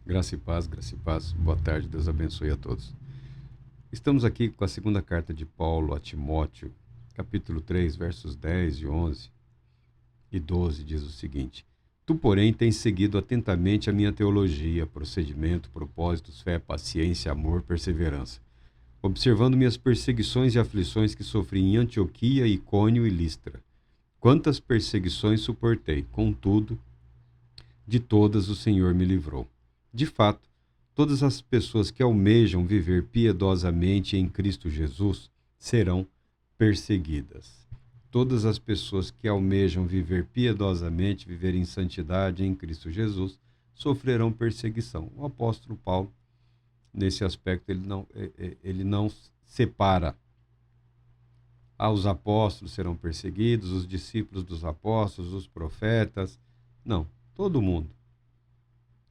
Graça e paz, graça e paz. Boa tarde, Deus abençoe a todos. Estamos aqui com a segunda carta de Paulo a Timóteo, capítulo 3, versos 10 e 11 e 12, diz o seguinte: Tu, porém, tens seguido atentamente a minha teologia, procedimento, propósitos, fé, paciência, amor, perseverança, observando minhas perseguições e aflições que sofri em Antioquia, Icônio e Listra. Quantas perseguições suportei, contudo, de todas o Senhor me livrou. De fato, todas as pessoas que almejam viver piedosamente em Cristo Jesus serão perseguidas. Todas as pessoas que almejam viver piedosamente, viver em santidade em Cristo Jesus, sofrerão perseguição. O apóstolo Paulo, nesse aspecto, ele não separa. Os apóstolos serão perseguidos, os discípulos dos apóstolos, os profetas. Não, todo mundo.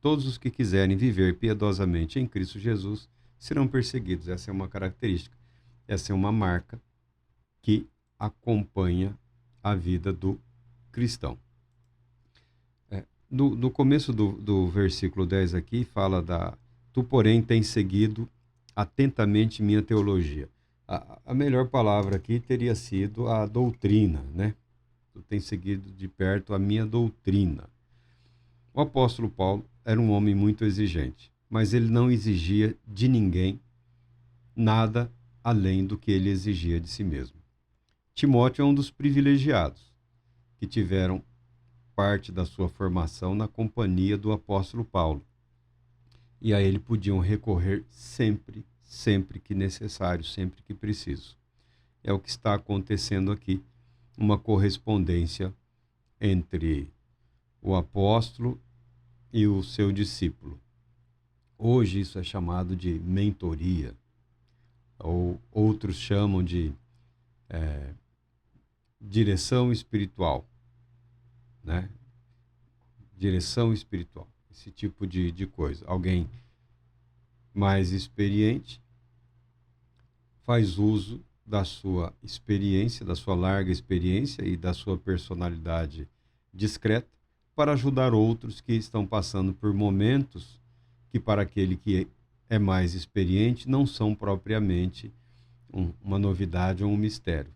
Todos os que quiserem viver piedosamente em Cristo Jesus serão perseguidos. Essa é uma característica, essa é uma marca que acompanha a vida do cristão. No começo do versículo 10 aqui, fala Tu, porém, tens seguido atentamente minha teologia. A melhor palavra aqui teria sido a doutrina, né? Tu tens seguido de perto a minha doutrina. O apóstolo Paulo era um homem muito exigente, mas ele não exigia de ninguém nada além do que ele exigia de si mesmo. Timóteo é um dos privilegiados que tiveram parte da sua formação na companhia do apóstolo Paulo. E a ele podiam recorrer sempre, sempre que necessário, sempre que preciso. É o que está acontecendo aqui, uma correspondência entre o apóstolo e o seu discípulo. Hoje isso é chamado de mentoria, ou outros chamam de direção espiritual, né? Direção espiritual, esse tipo de coisa. Alguém mais experiente faz uso da sua experiência, da sua larga experiência e da sua personalidade discreta para ajudar outros que estão passando por momentos que, para aquele que é mais experiente, não são propriamente uma novidade ou um mistério.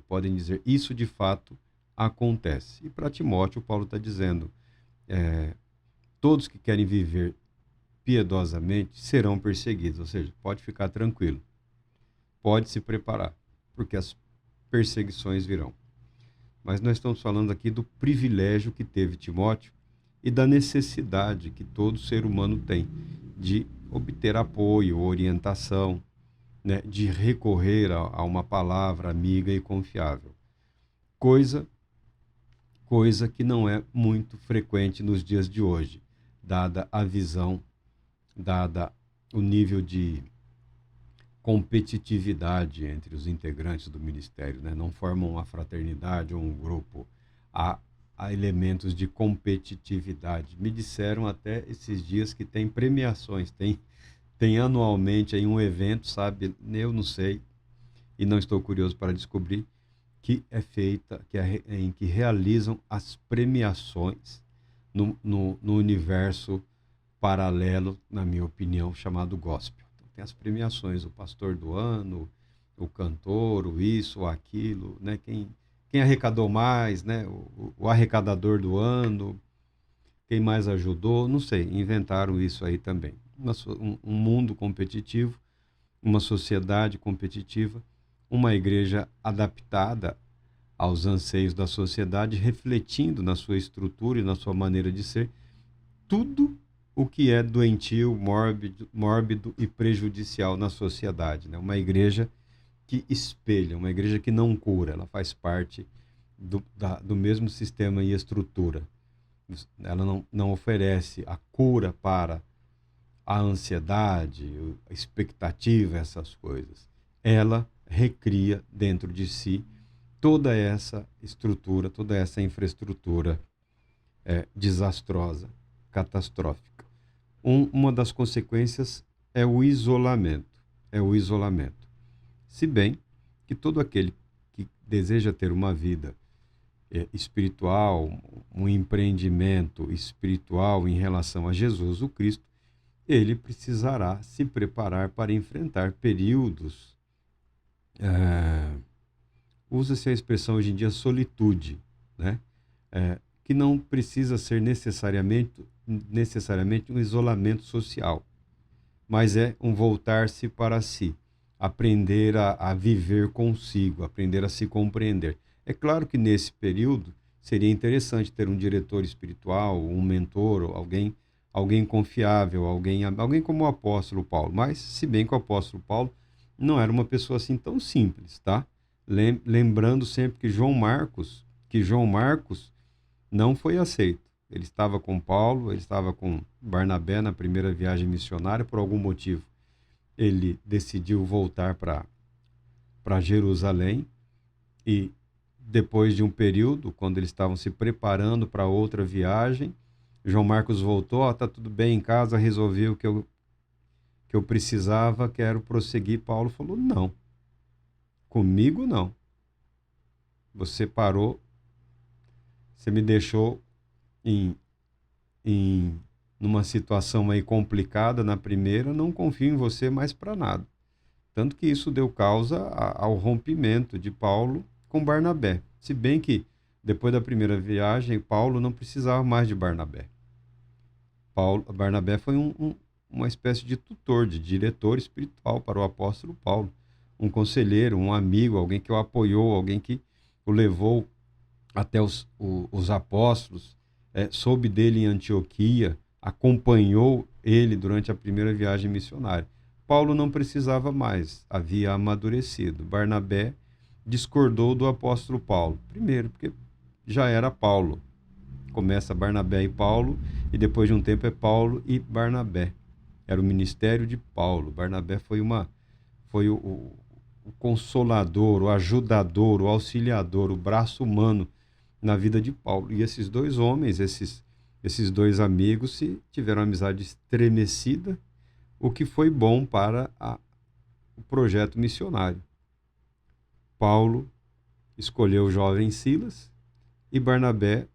Podem dizer, isso de fato acontece. E para Timóteo, Paulo está dizendo, todos que querem viver piedosamente serão perseguidos, ou seja, pode ficar tranquilo, pode se preparar, porque as perseguições virão. Mas nós estamos falando aqui do privilégio que teve Timóteo e da necessidade que todo ser humano tem de obter apoio, orientação, né, de recorrer a uma palavra amiga e confiável. Coisa que não é muito frequente nos dias de hoje, dada a visão, dada o nível de competitividade entre os integrantes do ministério, né? Não formam uma fraternidade ou um grupo. Há elementos de competitividade. Me disseram até esses dias que tem premiações, tem anualmente aí um evento, sabe? Eu não sei e não estou curioso para descobrir, que é feita, em que realizam as premiações no universo paralelo, na minha opinião, chamado gospel. Então, tem as premiações, o pastor do ano, o cantor, o isso, o aquilo, né? Quem arrecadou mais, né? O arrecadador do ano, quem mais ajudou, não sei, inventaram isso aí também. Um mundo competitivo, uma sociedade competitiva, uma igreja adaptada aos anseios da sociedade, refletindo na sua estrutura e na sua maneira de ser, tudo o que é doentio, mórbido e prejudicial na sociedade, né? Uma igreja que espelha, uma igreja que não cura, ela faz parte do mesmo sistema e estrutura. Ela não oferece a cura para a ansiedade, a expectativa, essas coisas. Ela recria dentro de si toda essa estrutura, toda essa infraestrutura desastrosa, catastrófica. Uma das consequências é o isolamento. Se bem que todo aquele que deseja ter uma vida espiritual, um empreendimento espiritual em relação a Jesus, o Cristo, ele precisará se preparar para enfrentar períodos, usa-se a expressão hoje em dia solitude, né? Que não precisa ser necessariamente um isolamento social, mas é um voltar-se para si, aprender a viver consigo, aprender a se compreender. É claro que nesse período seria interessante ter um diretor espiritual, um mentor, alguém confiável, alguém como o apóstolo Paulo. Mas, se bem que o apóstolo Paulo não era uma pessoa assim tão simples, tá? Lembrando sempre que João Marcos não foi aceito. Ele estava com Paulo, ele estava com Barnabé na primeira viagem missionária, por algum motivo. Ele decidiu voltar para Jerusalém e depois de um período, quando eles estavam se preparando para outra viagem, João Marcos voltou, está tudo bem em casa, resolvi o que eu precisava, quero prosseguir. Paulo falou, não, comigo não. Você parou, você me deixou numa situação aí complicada na primeira, não confio em você mais para nada. Tanto que isso deu causa ao rompimento de Paulo com Barnabé. Se bem que, depois da primeira viagem, Paulo não precisava mais de Barnabé. Barnabé foi uma espécie de tutor, de diretor espiritual para o apóstolo Paulo. Um conselheiro, um amigo, alguém que o apoiou, alguém que o levou até os apóstolos, soube dele em Antioquia, acompanhou ele durante a primeira viagem missionária. Paulo não precisava mais, havia amadurecido. Barnabé discordou do apóstolo Paulo. Primeiro, porque já era Paulo. Começa Barnabé e Paulo, e depois de um tempo é Paulo e Barnabé. Era o ministério de Paulo. Barnabé foi o consolador, o ajudador, o auxiliador, o braço humano na vida de Paulo. E esses dois homens, esses dois amigos, tiveram uma amizade estremecida, o que foi bom para o projeto missionário. Paulo escolheu o jovem Silas e Barnabé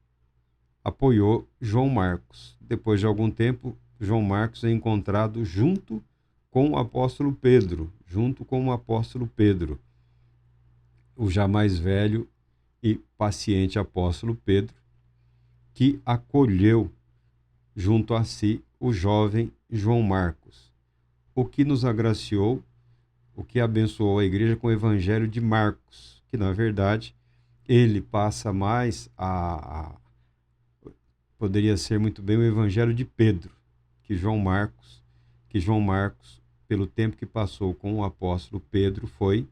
apoiou João Marcos. Depois de algum tempo, João Marcos é encontrado junto com o apóstolo Pedro, o já mais velho e paciente apóstolo Pedro, que acolheu junto a si o jovem João Marcos, o que nos agraciou, o que abençoou a igreja com o evangelho de Marcos, que na verdade ele passa mais poderia ser muito bem o evangelho de Pedro, que João Marcos, pelo tempo que passou com o apóstolo Pedro, foi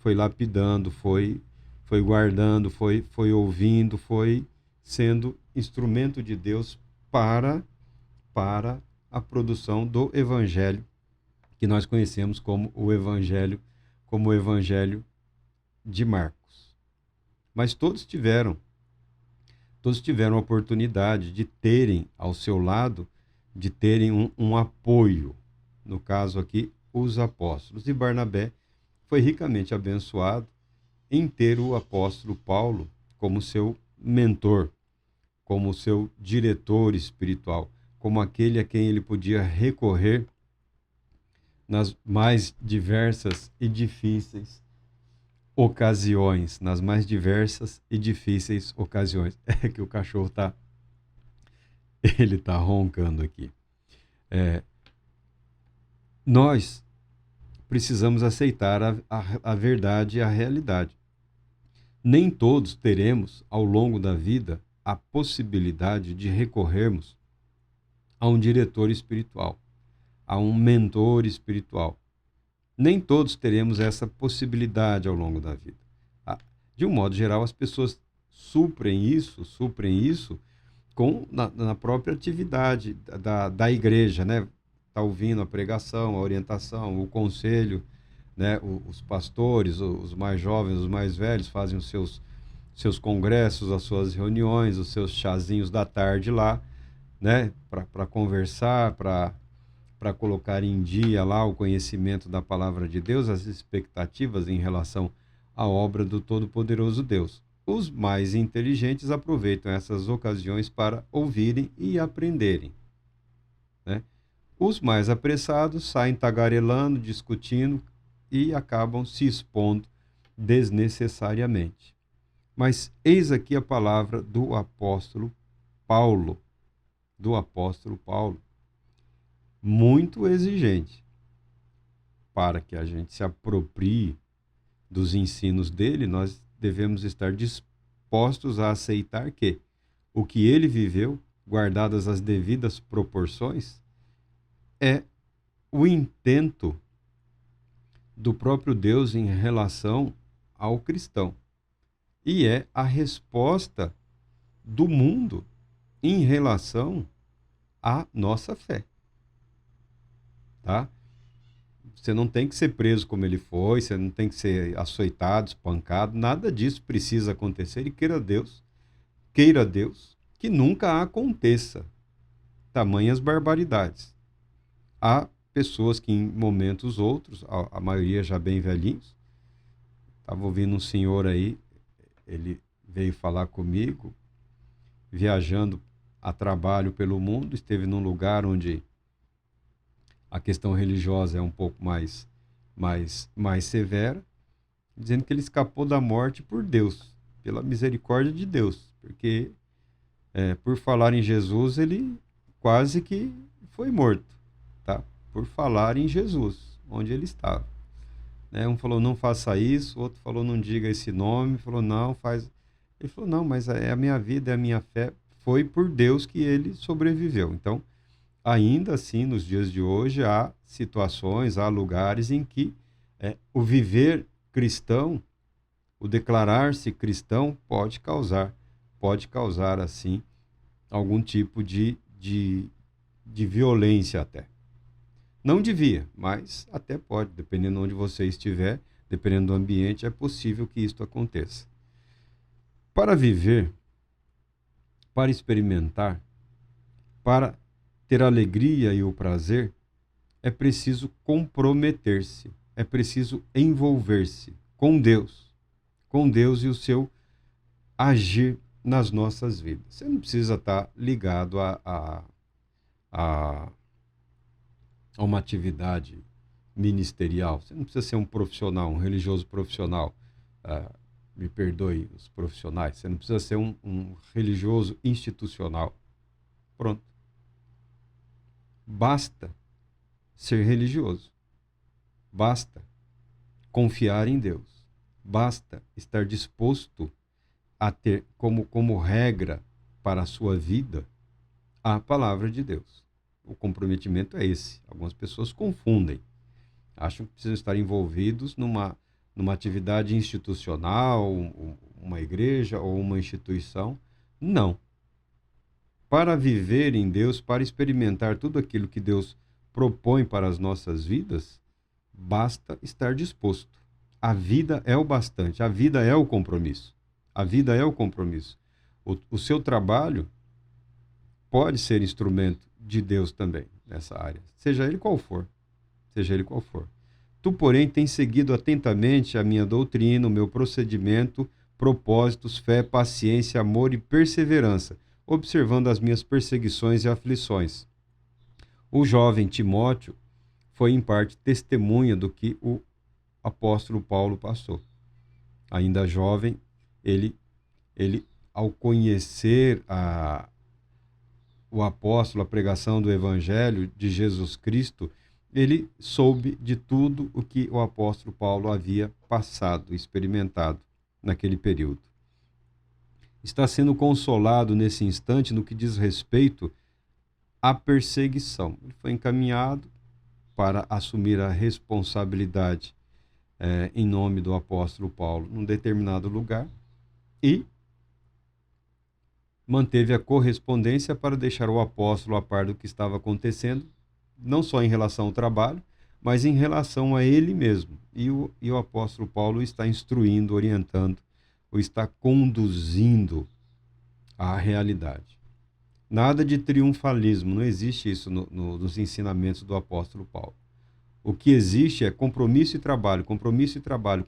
lapidando, foi guardando, foi ouvindo, foi sendo instrumento de Deus para a produção do evangelho que nós conhecemos como o evangelho de Marcos. Mas todos tiveram a oportunidade de terem ao seu lado, de terem um apoio, no caso aqui, os apóstolos. E Barnabé foi ricamente abençoado em ter o apóstolo Paulo como seu mentor, como seu diretor espiritual, como aquele a quem ele podia recorrer nas mais diversas e difíceis ocasiões, É que o cachorro ele tá roncando aqui. Nós precisamos aceitar a verdade e a realidade. Nem todos teremos, ao longo da vida, a possibilidade de recorrermos a um diretor espiritual, a um mentor espiritual. Nem todos teremos essa possibilidade ao longo da vida. De um modo geral, as pessoas suprem isso na própria atividade da igreja, né? Está ouvindo a pregação, a orientação, o conselho, né? Os pastores, os mais jovens, os mais velhos fazem os seus congressos, as suas reuniões, os seus chazinhos da tarde lá, né? Para conversar, para colocar em dia lá o conhecimento da palavra de Deus, as expectativas em relação à obra do Todo-Poderoso Deus. Os mais inteligentes aproveitam essas ocasiões para ouvirem e aprenderem, né? Os mais apressados saem tagarelando, discutindo e acabam se expondo desnecessariamente. Mas eis aqui a palavra Paulo, do apóstolo Paulo, muito exigente, para que a gente se aproprie dos ensinos dele. Nós devemos estar dispostos a aceitar que o que ele viveu, guardadas as devidas proporções, é o intento do próprio Deus em relação ao cristão. E é a resposta do mundo em relação à nossa fé, tá? Você não tem que ser preso como ele foi, você não tem que ser açoitado, espancado, nada disso precisa acontecer e queira Deus que nunca aconteça tamanhas barbaridades. Há pessoas que em momentos outros, a maioria já bem velhinhos, estava ouvindo um senhor aí, ele veio falar comigo, viajando a trabalho pelo mundo, esteve num lugar onde a questão religiosa é um pouco mais severa, dizendo que ele escapou da morte por Deus, pela misericórdia de Deus, porque por falar em Jesus, ele quase que foi morto, tá? Por falar em Jesus, onde ele estava. Né? Um falou, não faça isso, o outro falou, não diga esse nome, falou, não, faz... Ele falou, não, mas é a minha vida, é a minha fé, foi por Deus que ele sobreviveu. Então, ainda assim, nos dias de hoje, há situações, há lugares em que o viver cristão, o declarar-se cristão pode causar, assim, algum tipo de violência até. Não devia, mas até pode, dependendo de onde você estiver, dependendo do ambiente, é possível que isto aconteça. Para viver, para experimentar, para ter a alegria e o prazer, é preciso comprometer-se, é preciso envolver-se com Deus e o seu agir nas nossas vidas. Você não precisa estar ligado a uma atividade ministerial, você não precisa ser um profissional, um religioso profissional. Me perdoe os profissionais, você não precisa ser um religioso institucional. Pronto. Basta ser religioso. Basta confiar em Deus. Basta estar disposto a ter como regra para a sua vida a palavra de Deus. O comprometimento é esse. Algumas pessoas confundem. Acham que precisam estar envolvidos numa atividade institucional, uma igreja ou uma instituição. Não. Para viver em Deus, para experimentar tudo aquilo que Deus propõe para as nossas vidas, basta estar disposto. A vida é o bastante, a vida é o compromisso. A vida é o compromisso. O seu trabalho pode ser instrumento de Deus também nessa área, seja ele qual for. Seja ele qual for. Tu, porém, tens seguido atentamente a minha doutrina, o meu procedimento, propósitos, fé, paciência, amor e perseverança, observando as minhas perseguições e aflições. O jovem Timóteo foi, em parte, testemunha do que o apóstolo Paulo passou. Ainda jovem, ele ao conhecer o apóstolo, a pregação do evangelho de Jesus Cristo, ele soube de tudo o que o apóstolo Paulo havia passado, experimentado naquele período. Está sendo consolado nesse instante no que diz respeito à perseguição. Ele foi encaminhado para assumir a responsabilidade em nome do apóstolo Paulo num determinado lugar e manteve a correspondência para deixar o apóstolo a par do que estava acontecendo, não só em relação ao trabalho, mas em relação a ele mesmo. E o apóstolo Paulo está instruindo, orientando, ou está conduzindo à realidade. Nada de triunfalismo, não existe isso nos ensinamentos do apóstolo Paulo. O que existe é compromisso e trabalho, compromisso e trabalho,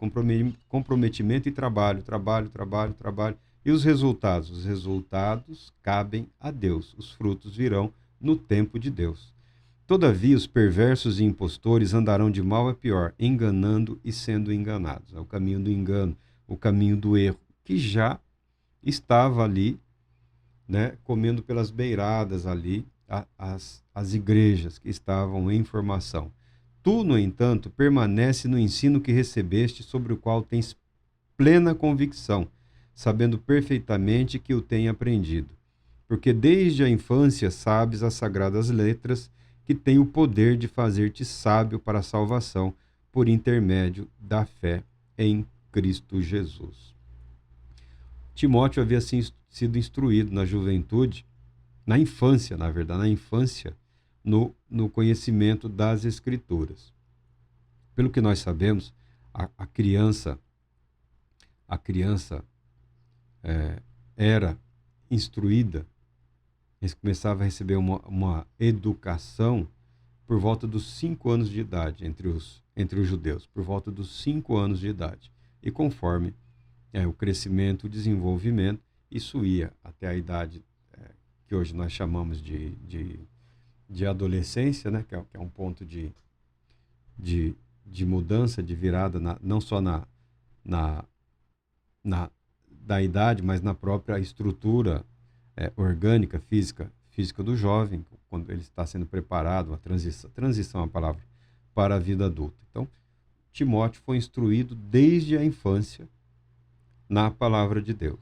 comprometimento e trabalho, trabalho, trabalho, trabalho. E os resultados? Os resultados cabem a Deus. Os frutos virão no tempo de Deus. Todavia, os perversos e impostores andarão de mal a pior, enganando e sendo enganados. É o caminho do engano, o caminho do erro, que já estava ali, né, comendo pelas beiradas ali as igrejas que estavam em formação. Tu, no entanto, permanece no ensino que recebeste, sobre o qual tens plena convicção, sabendo perfeitamente que o tem aprendido. Porque desde a infância sabes as sagradas letras, que têm o poder de fazer-te sábio para a salvação, por intermédio da fé em Cristo Jesus. Timóteo havia sido instruído na juventude, na infância, na verdade, na infância, no conhecimento das Escrituras. Pelo que nós sabemos, a criança era instruída, eles começavam a receber uma educação por volta dos 5 anos de idade, entre os judeus, por volta dos 5 anos de idade. E conforme o crescimento, o desenvolvimento, isso ia até a idade que hoje nós chamamos de adolescência, né? que é um ponto de mudança, de virada, não só da idade, mas na própria estrutura orgânica, física do jovem, quando ele está sendo preparado, a transição é a palavra, para a vida adulta. Então, Timóteo foi instruído desde a infância na palavra de Deus.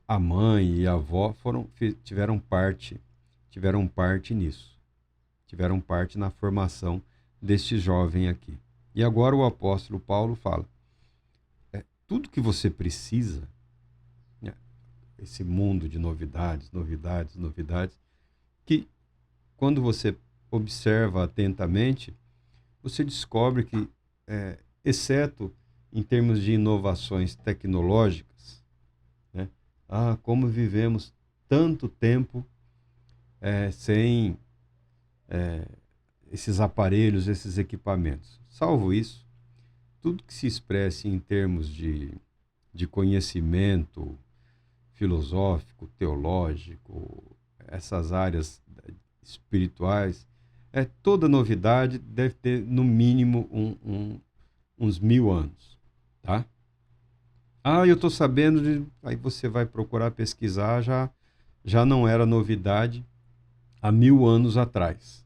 A mãe e a avó tiveram parte nisso, tiveram parte na formação deste jovem aqui. E agora o apóstolo Paulo fala, tudo que você precisa, esse mundo de novidades, que quando você observa atentamente, você descobre que, exceto em termos de inovações tecnológicas, né? Como vivemos tanto tempo sem esses aparelhos, esses equipamentos. Salvo isso, tudo que se expresse em termos de conhecimento filosófico, teológico, essas áreas espirituais, toda novidade deve ter, no mínimo, uns 1000 anos, tá? Eu estou sabendo Aí você vai procurar pesquisar, já não era novidade há 1000 anos atrás.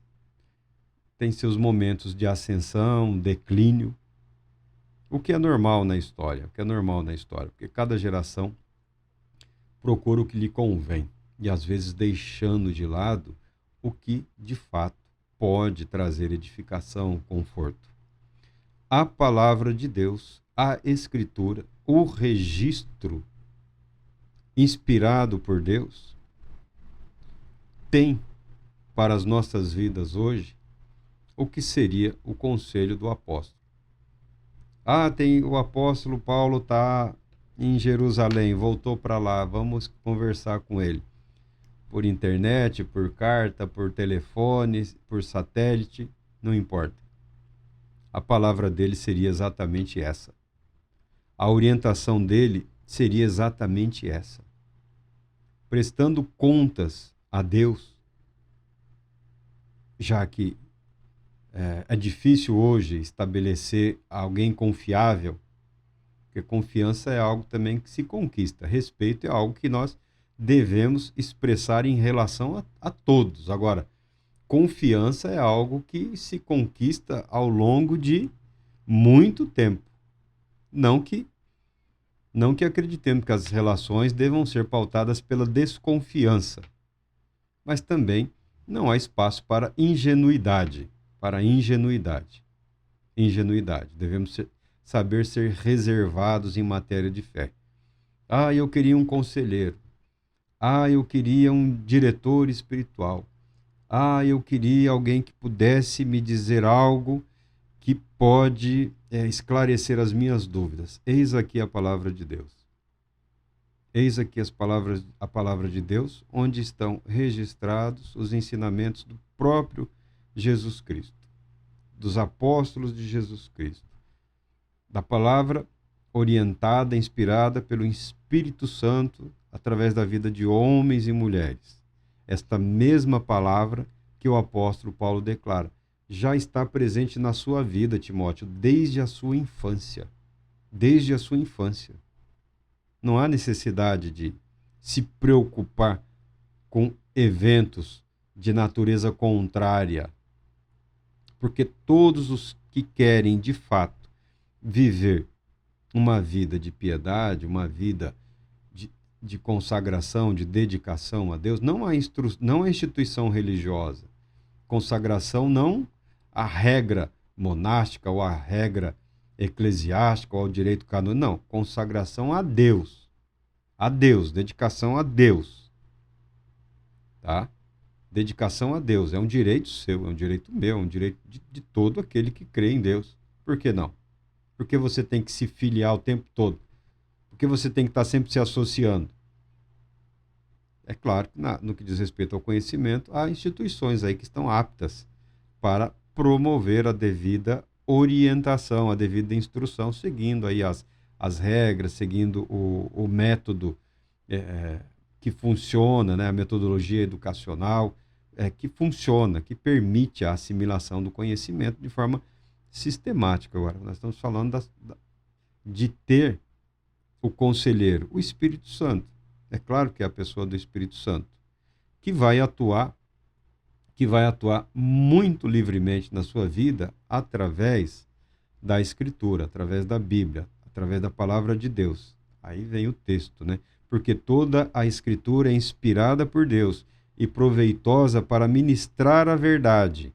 Tem seus momentos de ascensão, declínio, o que é normal na história, porque cada geração procura o que lhe convém, e às vezes deixando de lado o que, de fato, pode trazer edificação, conforto. A palavra de Deus, a Escritura, o registro inspirado por Deus, tem para as nossas vidas hoje o que seria o conselho do apóstolo. Tem o apóstolo Paulo está em Jerusalém, voltou para lá, vamos conversar com ele. Por internet, por carta, por telefone, por satélite, não importa. A palavra dele seria exatamente essa. A orientação dele seria exatamente essa. Prestando contas a Deus, já que é difícil hoje estabelecer alguém confiável, porque confiança é algo também que se conquista. Respeito é algo que nós devemos expressar em relação a todos. Agora, confiança é algo que se conquista ao longo de muito tempo. Não que acreditemos que as relações devam ser pautadas pela desconfiança, mas também não há espaço para ingenuidade. Devemos saber ser reservados em matéria de fé. Eu queria um conselheiro. Eu queria um diretor espiritual. Eu queria alguém que pudesse me dizer algo que pode esclarecer as minhas dúvidas. Eis aqui a palavra de Deus. Eis aqui a palavra de Deus, onde estão registrados os ensinamentos do próprio Jesus Cristo, dos apóstolos de Jesus Cristo, da palavra orientada, inspirada pelo Espírito Santo através da vida de homens e mulheres. Esta mesma palavra que o apóstolo Paulo declara já está presente na sua vida, Timóteo, desde a sua infância. Desde a sua infância. Não há necessidade de se preocupar com eventos de natureza contrária, porque todos os que querem, de fato, viver uma vida de piedade, uma vida de consagração, de dedicação a Deus, não a instituição religiosa. Consagração não a regra monástica ou a regra eclesiástica ou ao direito canônico, não. Consagração a Deus. A Deus, dedicação a Deus. Tá? Dedicação a Deus é um direito seu, é um direito meu, é um direito de todo aquele que crê em Deus. Por que não? Porque você tem que se filiar o tempo todo. Porque você tem que estar sempre se associando. É claro que no que diz respeito ao conhecimento, há instituições aí que estão aptas para promover a devida orientação, a devida instrução, seguindo aí as regras, seguindo o método que funciona, né, a metodologia educacional que funciona, que permite a assimilação do conhecimento de forma sistemática. Agora, nós estamos falando de ter o conselheiro, o Espírito Santo. É claro que é a pessoa do Espírito Santo, que vai atuar muito livremente na sua vida através da Escritura, através da Bíblia, através da palavra de Deus. Aí vem o texto, né? Porque toda a Escritura é inspirada por Deus e proveitosa para ministrar a verdade,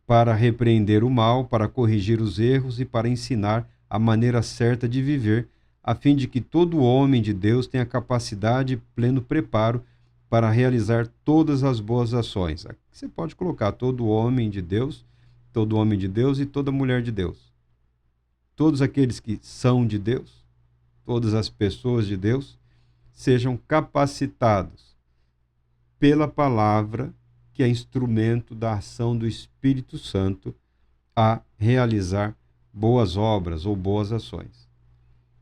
para repreender o mal, para corrigir os erros e para ensinar a maneira certa de viver, a fim de que todo homem de Deus tenha capacidade e pleno preparo para realizar todas as boas ações. Aqui você pode colocar todo homem de Deus e toda mulher de Deus. Todos aqueles que são de Deus, todas as pessoas de Deus, sejam capacitados pela palavra, que é instrumento da ação do Espírito Santo, a realizar boas obras ou boas ações.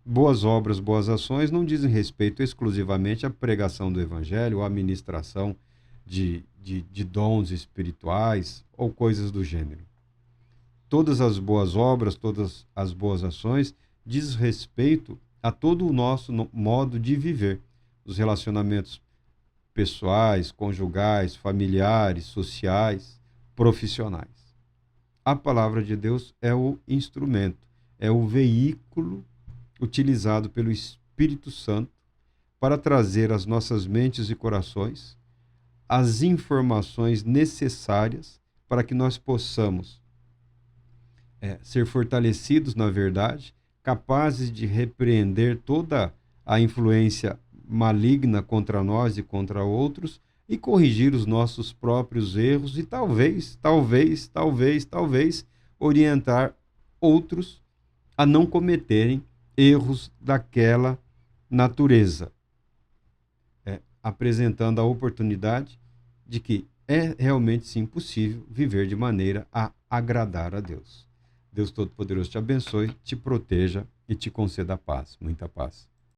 Boas obras, boas ações não dizem respeito exclusivamente à pregação do Evangelho ou à ministração de dons espirituais ou coisas do gênero. Todas as boas obras, todas as boas ações diz respeito a todo o nosso modo de viver, os relacionamentos pessoais, conjugais, familiares, sociais, profissionais. A palavra de Deus é o instrumento, é o veículo utilizado pelo Espírito Santo para trazer às nossas mentes e corações as informações necessárias para que nós possamos ser fortalecidos na verdade, capazes de repreender toda a influência maligna contra nós e contra outros e corrigir os nossos próprios erros e talvez orientar outros a não cometerem erros daquela natureza, apresentando a oportunidade de que é realmente sim possível viver de maneira a agradar a Deus. Deus Todo-Poderoso te abençoe, te proteja e te conceda paz, muita paz.